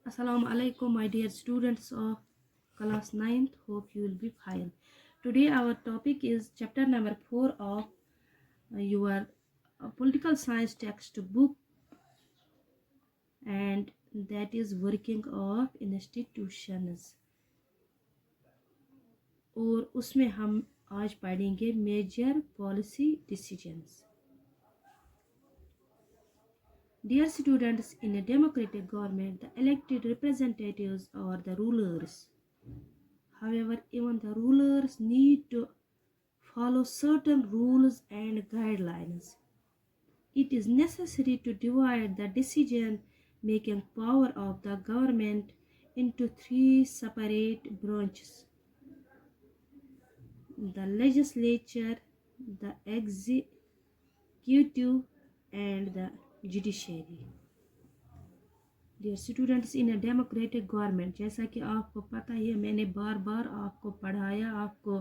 Assalamu alaikum, my dear students of class 9th. Hope you will be fine. Today our topic is chapter number 4 of your political science textbook, and that is working of institutions. और उसमें हम आज पढ़ेंगे major policy decisions. Dear students, in a democratic government, the elected representatives are the rulers. However, even the rulers need to follow certain rules and guidelines. It is necessary to divide the decision-making power of the government into three separate branches: the legislature, the executive, and the judiciary. Dear students, in a democratic government, जैसा कि आपको पता है, मैंने बार बार आपको पढ़ाया, आपको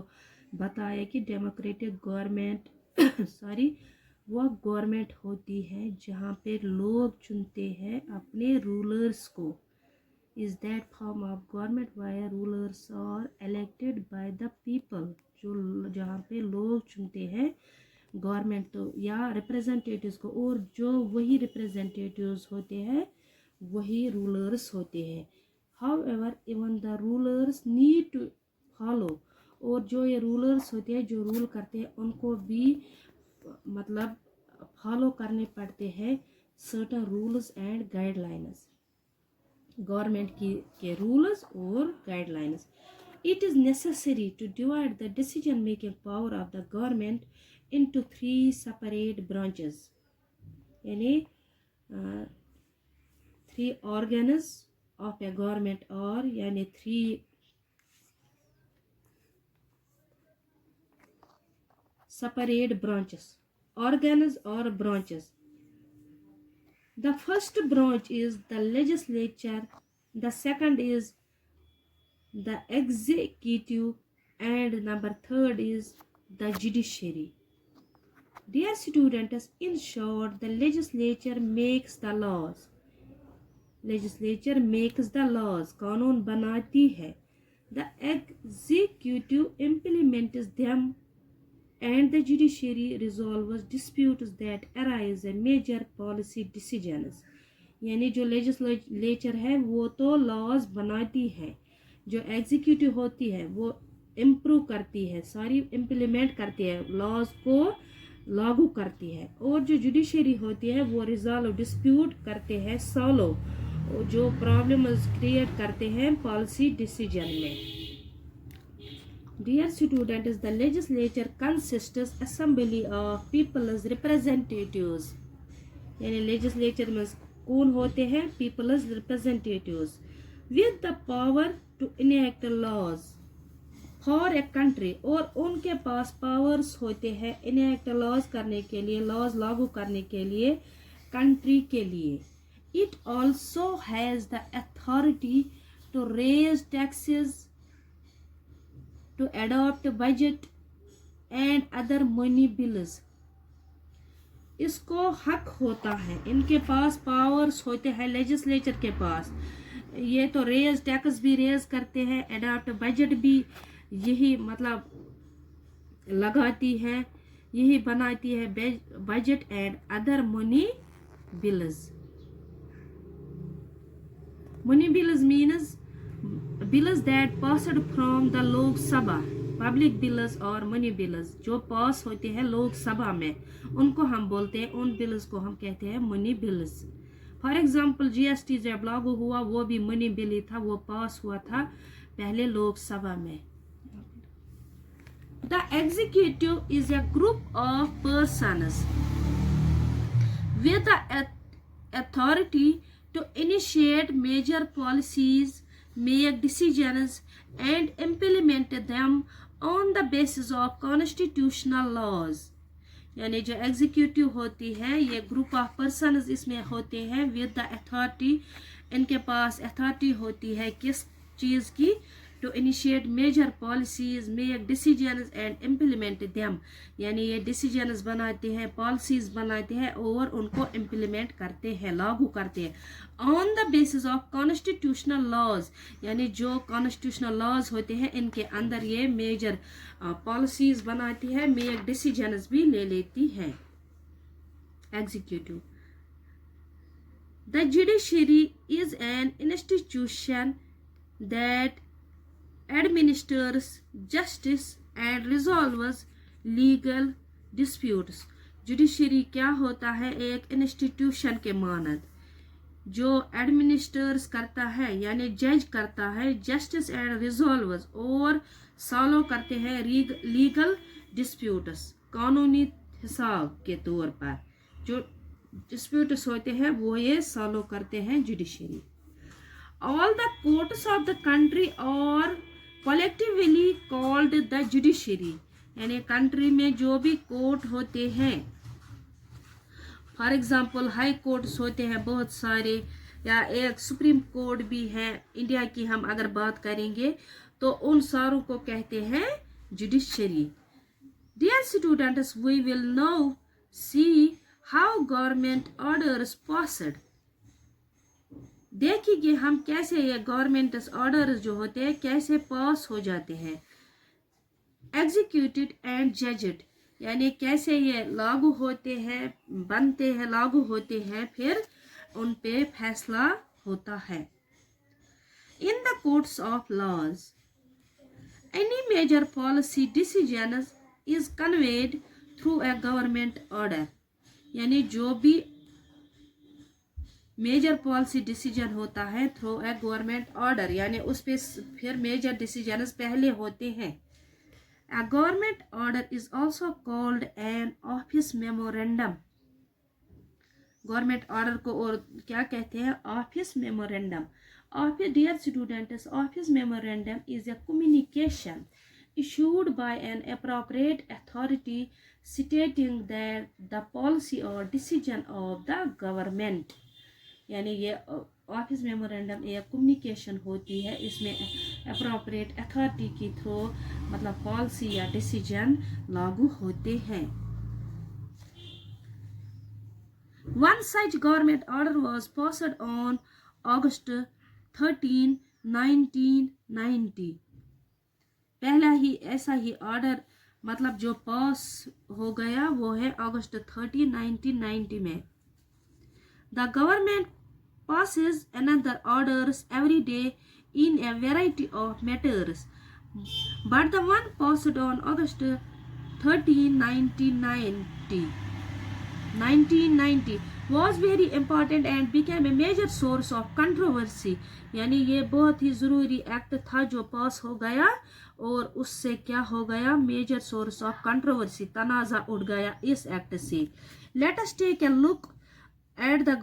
बताया कि डेमोक्रेटिक गवर्नमेंट वो गवर्नमेंट होती है जहाँ पे लोग चुनते हैं अपने रूलर्स को. Is that form of government where rulers are elected by the people, जो जहाँ पे लोग चुनते हैं गवर्नमेंट तो या रिप्रेजेंटेटिव्स को, और जो वही रिप्रेजेंटेटिव्स होते हैं वही रूलर्स होते हैं. However even the rulers need to follow, और जो ये रूलर्स होते हैं जो रूल करते हैं उनको भी मतलब फॉलो करने पड़ते हैं certain rules and guidelines, government के रूल्स और guidelines. It is necessary to divide the decision-making power of the government into three separate branches. यानी three organs of a government, or यानी three separate branches, organs or branches. The first branch is the legislature, the second is the executive, and number third is the judiciary. Dear students, in short, the legislature makes the laws. Legislature makes the laws, कानून बनाती है. The executive implements them, and the judiciary resolves disputes that arise in major policy decisions. यानी जो legislature है वो तो laws बनाती है, जो एग्जीक्यूटिव होती है वो इम्प्रूव करती है, सारी इम्प्लीमेंट करती है, लॉज को लागू करती है, और जो जुडिशरी होती है वो रिजॉल्व डिस्प्यूट करते हैं, सॉल्व जो प्रॉब्लम्स क्रिएट करते हैं पॉलिसी डिसीजन में. Dear students, the legislature consists assembly of people's representatives. यानी legislature में कौन होते हैं? People's representatives with the power to enact laws for a country, और उनके पास पावर्स होते हैं enact laws करने के लिए, laws लागू करने के लिए country के लिए. It also has the authority to raise taxes, to adopt budget and other money bills. इसको हक होता है, इनके पास पावर्स होते हैं लेजिस्लेचर के पास, ये तो रेज टैक्स भी रेज करते हैं, अडॉप्ट बजट भी यही मतलब लगाती है, यही बनाती है budget and other money bills. Money bills means bills that passed from the Lok Sabha, public bills और money bills जो पास होते हैं लोक सभा में, उनको हम बोलते हैं, उन बिल्स को हम कहते हैं money bills. For example GST जब लागू हुआ वो भी मनी बिल ही था, वो पास हुआ था पहले लोक सभा में. The executive is a group of persons with the authority to initiate major policies, make decisions and implement them on the basis of constitutional laws. यानी जो एग्जीक्यूटिव होती है ये ग्रुप ऑफ पर्सन्स इसमें होते हैं विद द अथॉरिटी, इनके पास authority होती है किस चीज़ की? to initiate major policies, make decisions and implement them. यानी ये decisions बनाते हैं, policies बनाते हैं और उनको implement करते हैं, लागू करते हैं on the basis of constitutional laws. यानी जो constitutional laws होते हैं इनके अंदर ये major policies बनाती है, make decisions भी ले लेती है. Executive. The judiciary is an institution that administers justice and resolves legal disputes. Judiciary क्या होता है? एक institution के मानद जो administers करता है यानी जज करता है, justice and resolves और सॉल्व करते हैं legal disputes, कानूनी हिसाब के तौर पर जो disputes होते हैं वो ये सॉल्व करते हैं judiciary. All the courts of the country are collectively called the judiciary. यानी कंट्री में जो भी कोर्ट होते हैं, फॉर एग्जांपल हाई कोर्ट्स होते हैं बहुत सारे, या एक सुप्रीम कोर्ट भी है इंडिया की हम अगर बात करेंगे तो उन सारों को कहते हैं judiciary. Dear students, we will now see how government orders passed. देखिए हम कैसे ये गवर्नमेंट ऑर्डर्स जो होते हैं कैसे पास हो जाते हैं. एग्जीक्यूटेड एंड जजेड यानी कैसे ये लागू होते हैं, बनते हैं, लागू होते हैं, फिर उन पे फैसला होता है. In the courts of laws any major policy decision is conveyed through a government order. यानी जो भी मेजर पॉलिसी डिसीजन होता है थ्रू ए गवर्नमेंट ऑर्डर, यानी उस पे फिर मेजर डिसीजन पहले होते हैं. A government order is also called an office memorandum. Government order को और क्या कहते हैं? Office memorandum. Office, dear students, office memorandum is a communication issued by an appropriate authority stating that the policy or decision of the government. यानी ये office memorandum एक communication होती है, इसमें अप्रोप्रिएट अथॉरिटी के थ्रू मतलब पॉलिसी या decision लागू होते हैं. One such government order was passed on August 13, 1990. पहला ही ऐसा ही ऑर्डर मतलब जो पास हो गया वो है अगस्त 13, 1990 में. The government passes another orders every day in a variety of matters, but the one passed on August 13, 1990 was very important and became a major source of controversy. यानी ये बहुत ही ज़रूरी एक्ट था जो पास हो गया और उससे क्या हो गया? मेजर सोर्स ऑफ कंट्रोवर्सी, तनाज़ा उठ गया इस एक्ट से. Let us take a look at the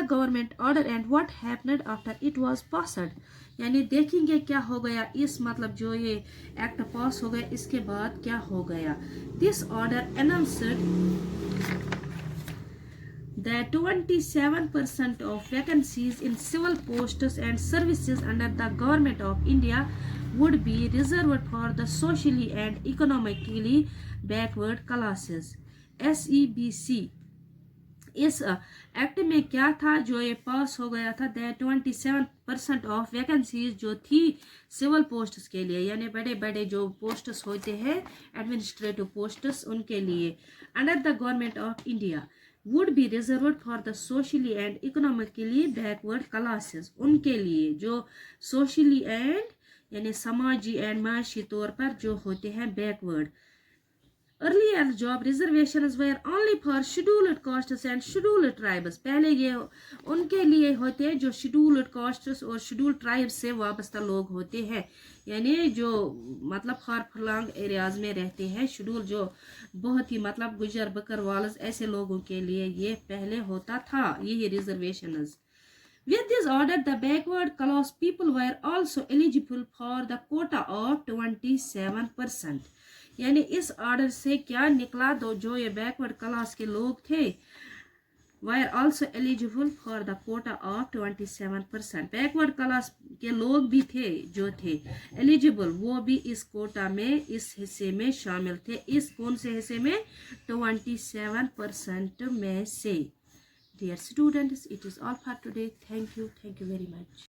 government order and what happened after it was passed. यानी देखेंगे क्या हो गया इस मतलब जो ये एक्ट पास हो गया इसके बाद क्या हो गया. This order announced that 27% of vacancies in civil posts and services under the government of India would be reserved for the socially and economically backward classes. SEBC. इस एक्ट में क्या था जो ये पास हो गया था? दैट 27% ऑफ वैकेंसीज जो थी सिविल पोस्ट्स के लिए, यानी बड़े बड़े जो पोस्ट्स होते हैं एडमिनिस्ट्रेटिव पोस्ट्स उनके लिए under the government of India would be reserved for the socially and economically backward classes. उनके लिए जो सोशली एंड यानी समाजी एंड माशी तौर पर जो होते हैं backward. Earlier job reservations were only for scheduled castes and scheduled tribes. पहले ये उनके लिए होते हैं जो scheduled castes और scheduled tribes से वाबस्ता लोग होते हैं, यानी जो मतलब फार फलांग एरियाज में रहते हैं. शेड्यूल जो बहुत ही मतलब गुजर बकरवाल ऐसे लोगों के लिए ये पहले होता था यही reservations. With this order, the backward class people were also eligible for the quota of 27%. यानी इस ऑर्डर से क्या निकला? दो जो ये बैकवर्ड क्लास के लोग थे were also eligible for the quota of 27%. Backward class के लोग भी थे जो थे एलिजिबल, वो भी इस कोटा में, इस हिस्से में शामिल थे। इस कौन से हिस्से में? 27% में से। Dear students, it is all for today. Thank you very much.